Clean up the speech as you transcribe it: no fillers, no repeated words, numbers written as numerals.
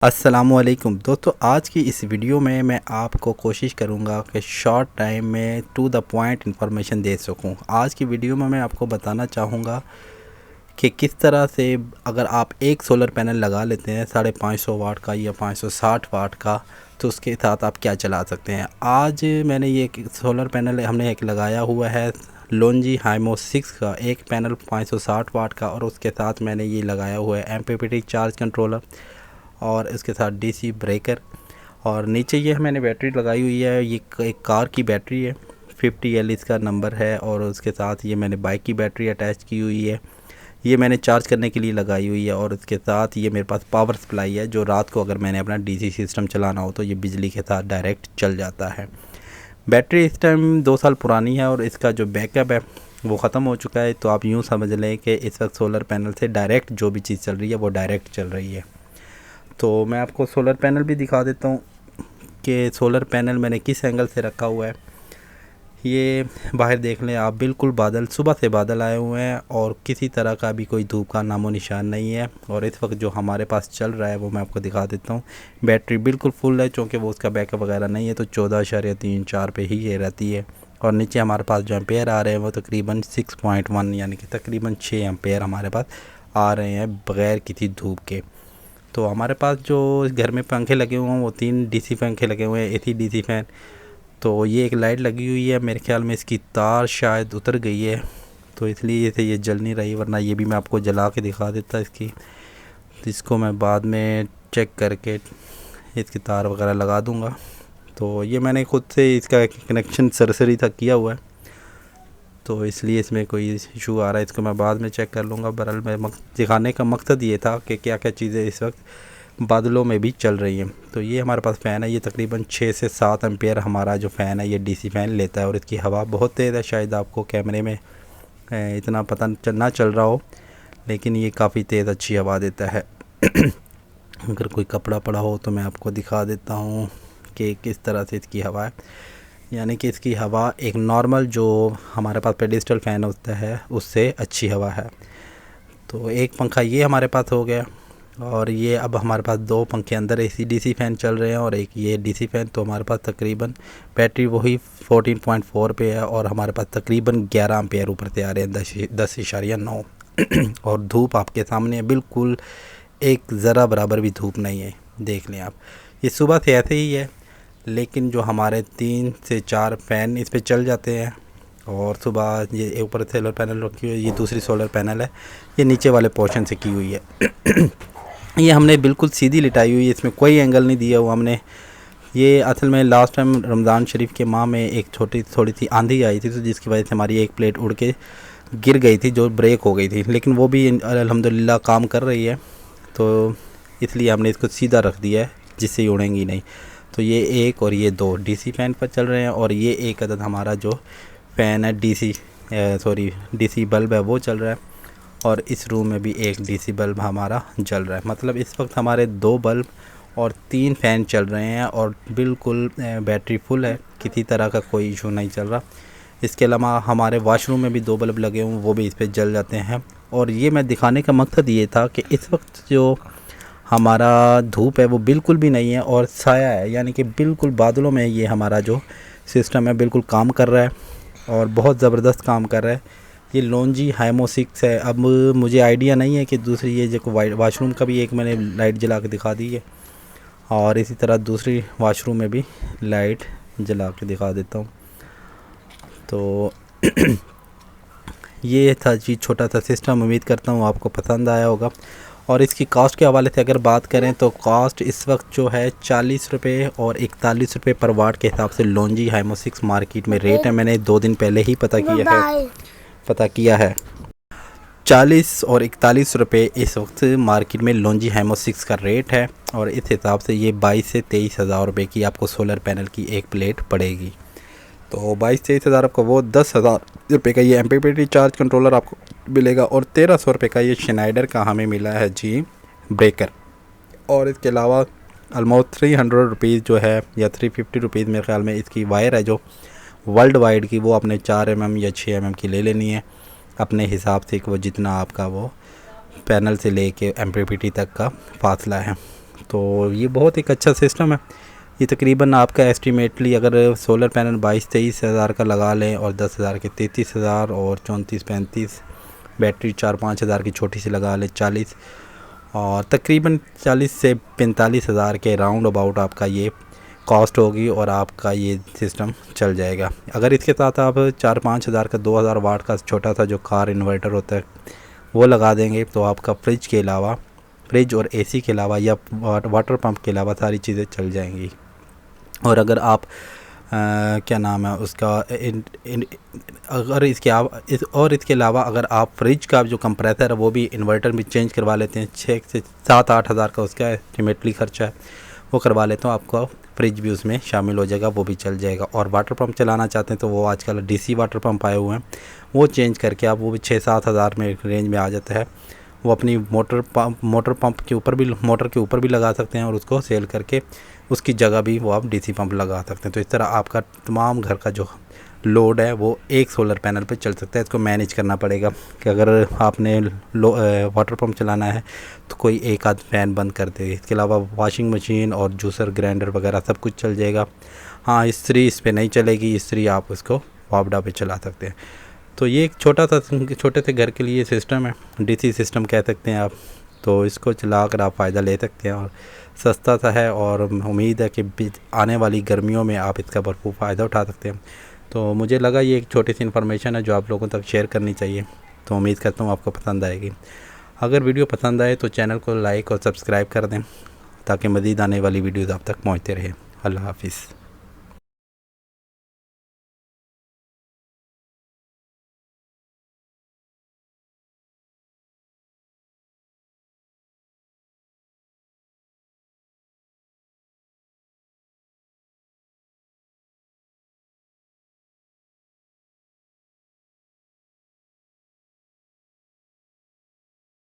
अस्सलामुअलैकुम दोस्तों, आज की इस वीडियो में मैं आपको कोशिश करूंगा कि शॉर्ट टाइम में टू द पॉइंट इंफॉर्मेशन दे सकूं। आज की वीडियो में मैं आपको बताना चाहूँगा कि किस तरह से अगर आप एक सोलर पैनल लगा लेते हैं 550 वाट का या 560 वाट का, तो उसके साथ आप क्या चला सकते हैं। आज मैंने ये सोलर पैनल हमने एक लगाया हुआ है लोंजी हाइमो 6 का, एक पैनल 560 वाट का, और उसके साथ मैंने ये लगाया हुआ है एमपीपीटी चार्ज कंट्रोलर और इसके साथ डीसी ब्रेकर। और नीचे ये मैंने बैटरी लगाई हुई है, ये एक कार की बैटरी है, 50L इसका नंबर है। और उसके साथ ये मैंने बाइक की बैटरी अटैच की हुई है, ये मैंने चार्ज करने के लिए लगाई हुई है। और इसके साथ ये मेरे पास पावर सप्लाई है, जो रात को अगर मैंने अपना डीसी सिस्टम चलाना हो तो ये बिजली के साथ डायरेक्ट चल जाता है। बैटरी इस टाइम 2 साल पुरानी है और इसका जो बैकअप है वो ख़त्म हो चुका है। तो आप यूँ समझ लें कि इस वक्त सोलर पैनल से डायरेक्ट जो भी चीज़ चल रही है वो डायरेक्ट चल रही है। तो मैं आपको सोलर पैनल भी दिखा देता हूँ कि सोलर पैनल मैंने किस एंगल से रखा हुआ है। ये बाहर देख लें आप, बिल्कुल बादल, सुबह से बादल आए हुए हैं और किसी तरह का भी कोई धूप का नामो निशान नहीं है। और इस वक्त जो हमारे पास चल रहा है वो मैं आपको दिखा देता हूँ। बैटरी बिल्कुल फुल है, चूँकि वो उसका बैकअप वगैरह नहीं है, तो 14.34 पे ही ये रहती है। और नीचे हमारे पास जो एम्पेयर आ रहे हैं वो तकरीबन 6.1 यानी कि तकरीबन 6 एम्पेयर हमारे पास आ रहे हैं बग़ैर किसी धूप के। तो हमारे पास जो घर में पंखे लगे हुए हैं वो 3 डीसी पंखे लगे हुए हैं, एसी डीसी फ़ैन। तो ये एक लाइट लगी हुई है, मेरे ख्याल में इसकी तार शायद उतर गई है, तो इसलिए ये जल नहीं रही, वरना ये भी मैं आपको जला के दिखा देता इसकी। तो इसको मैं बाद में चेक करके इसकी तार वगैरह लगा दूंगा। तो ये मैंने खुद से इसका कनेक्शन सरसरी तक किया हुआ है, तो इसलिए इसमें कोई इशू आ रहा है, इसको मैं बाद में चेक कर लूँगा। बहरहाल मैं दिखाने का मकसद ये था कि क्या क्या चीज़ें इस वक्त बादलों में भी चल रही हैं। तो ये हमारे पास फ़ैन है, ये तकरीबन 6 से 7 एम्पेयर हमारा जो फ़ैन है ये डीसी फ़ैन लेता है। और इसकी हवा बहुत तेज़ है, शायद आपको कैमरे में इतना पता ना चल रहा हो, लेकिन ये काफ़ी तेज़ अच्छी हवा देता है। अगर कोई कपड़ा पड़ा हो तो मैं आपको दिखा देता हूँ कि किस तरह से इसकी हवा है। यानी कि इसकी हवा एक नॉर्मल जो हमारे पास पेडिस्टल फ़ैन होता है उससे अच्छी हवा है। तो एक पंखा ये हमारे पास हो गया, और ये अब हमारे पास 2 पंखे अंदर एसी डीसी फ़ैन चल रहे हैं और एक ये डीसी फ़ैन। तो हमारे पास तकरीबन बैटरी वही 14.4 पे है और हमारे पास तकरीबन 11 एम्पेयर ऊपर से आ रहे हैं, 10.9। और धूप आपके सामने है, बिल्कुल एक ज़रा बराबर भी धूप नहीं है, देख लें आप। ये सुबह से ऐसे ही है, लेकिन जो हमारे 3 से 4 फ़ैन इस पे चल जाते हैं। और सुबह ये ऊपर सोलर पैनल रखी हुई है, ये दूसरी सोलर पैनल है, ये नीचे वाले पोर्शन से की हुई है। ये हमने बिल्कुल सीधी लिटाई हुई है, इसमें कोई एंगल नहीं दिया हुआ हमने। ये असल में लास्ट टाइम रमज़ान शरीफ के माह में एक थोड़ी सी आंधी आई थी, तो जिसकी वजह से हमारी एक प्लेट उड़ के गिर गई थी, जो ब्रेक हो गई थी, लेकिन वो भी अल्हम्दुलिल्लाह काम कर रही है। तो इसलिए हमने इसको सीधा रख दिया है, जिससे ये उड़ेंगी नहीं। तो ये एक और ये 2 डीसी फ़ैन पर चल रहे हैं, और ये एक अदद हमारा जो फ़ैन है डीसी बल्ब है वो चल रहा है। और इस रूम में भी एक डीसी बल्ब हमारा जल रहा है। मतलब इस वक्त हमारे 2 बल्ब और 3 फ़ैन चल रहे हैं और बिल्कुल बैटरी फुल है, किसी तरह का कोई इशू नहीं चल रहा। इसके अलावा हमारे वाशरूम में भी 2 बल्ब लगे हुए, वो भी इस पर जल जाते हैं। और ये मैं दिखाने का मकसद ये था कि इस वक्त जो हमारा धूप है वो बिल्कुल भी नहीं है और साया है, यानी कि बिल्कुल बादलों में ये हमारा जो सिस्टम है बिल्कुल काम कर रहा है और बहुत ज़बरदस्त काम कर रहा है। ये लोंजी हाइमो 6 है। अब मुझे आइडिया नहीं है कि दूसरी ये जो वाशरूम का भी एक मैंने लाइट जला के दिखा दी है, और इसी तरह दूसरी वाशरूम में भी लाइट जला के दिखा देता हूँ। तो ये था जी छोटा सा सिस्टम, उम्मीद करता हूँ आपको पसंद आया होगा। और इसकी कॉस्ट के हवाले से अगर बात करें तो कॉस्ट इस वक्त जो है 40 रुपये और 41 रुपये पर वाट के हिसाब से लोंजी हाइमो 6 मार्केट में रेट है। मैंने 2 दिन पहले ही पता किया है 40 और 41 रुपये इस वक्त मार्केट में लोंजी हाइमो 6 का रेट है। और इस हिसाब से ये 22 से 23 हज़ार रुपये की आपको सोलर पैनल की एक प्लेट पड़ेगी। तो 22-23 हज़ार आपको वो 10,000 रुपये का ये एमपीपीटी चार्ज कंट्रोलर आपको मिलेगा, और 1300 रुपये का ये शनाइडर का हमें मिला है जी ब्रेकर। और इसके अलावा ऑलमोस्ट 300 रुपीज़ जो है या 350 रुपीज़ मेरे ख्याल में इसकी वायर है जो वर्ल्ड वाइड की, वो आपने 4 mm या 6 mm की ले लेनी है अपने हिसाब से, वो जितना आपका वो पैनल से लेके एमपीपीटी तक का फासला है। तो ये बहुत एक अच्छा सिस्टम है। ये तकरीबन आपका एस्टिमेटली अगर सोलर पैनल 22-23 हज़ार का लगा लें और 10 हज़ार के 33 हज़ार और 34-35, बैटरी 4-5 हज़ार की छोटी सी लगा लें 40, और तकरीबन 40 से 45 हज़ार के राउंड अबाउट आपका ये कॉस्ट होगी और आपका ये सिस्टम चल जाएगा। अगर इसके साथ आप 4-5 हज़ार का 2000 वाट का छोटा सा जो कार इन्वर्टर होता है वो लगा देंगे तो आपका फ्रिज और एसी के अलावा या वाटर पंप के अलावा सारी चीज़ें चल जाएंगी। और अगर आप क्या नाम है उसका अगर इसके अलावा अगर आप फ्रिज का जो कंप्रेसर है वो भी इन्वर्टर में चेंज करवा लेते हैं, 6 से 7-8 हज़ार का उसका एस्टिमेटली खर्चा है, वो करवा लेते हो, आपका फ्रिज भी उसमें शामिल हो जाएगा, वो भी चल जाएगा। और वाटर पंप चलाना चाहते हैं तो वो आजकल डीसी वाटर पंप आए हुए हैं, वो चेंज करके आप वो भी 6-7 हज़ार में रेंज में आ जाता है। वो अपनी मोटर के ऊपर भी लगा सकते हैं और उसको सेल करके उसकी जगह भी वो आप डीसी पंप लगा सकते हैं। तो इस तरह आपका तमाम घर का जो लोड है वो एक सोलर पैनल पे चल सकता है। इसको मैनेज करना पड़ेगा कि अगर आपने वाटर पंप चलाना है तो कोई एक आध फैन बंद कर दे। इसके अलावा वॉशिंग मशीन और जूसर ग्राइंडर वगैरह सब कुछ चल जाएगा। हाँ, इस्त्री इस पर नहीं चलेगी, इस्त्री आप उसको वापडा पे चला सकते हैं। तो ये एक छोटे से घर के लिए सिस्टम है, डीसी सिस्टम कह सकते हैं आप। तो इसको चला कर आप फ़ायदा ले सकते हैं और सस्ता सा है, और उम्मीद है कि आने वाली गर्मियों में आप इसका भरपूर फ़ायदा उठा सकते हैं। तो मुझे लगा ये एक छोटी सी इन्फॉर्मेशन है जो आप लोगों तक शेयर करनी चाहिए। तो उम्मीद करता हूँ आपको पसंद आएगी। अगर वीडियो पसंद आए तो चैनल को लाइक और सब्सक्राइब कर दें ताकि मज़ीद आने वाली वीडियोज़ आप तक पहुँचते रहे। अल्लाह हाफिज़।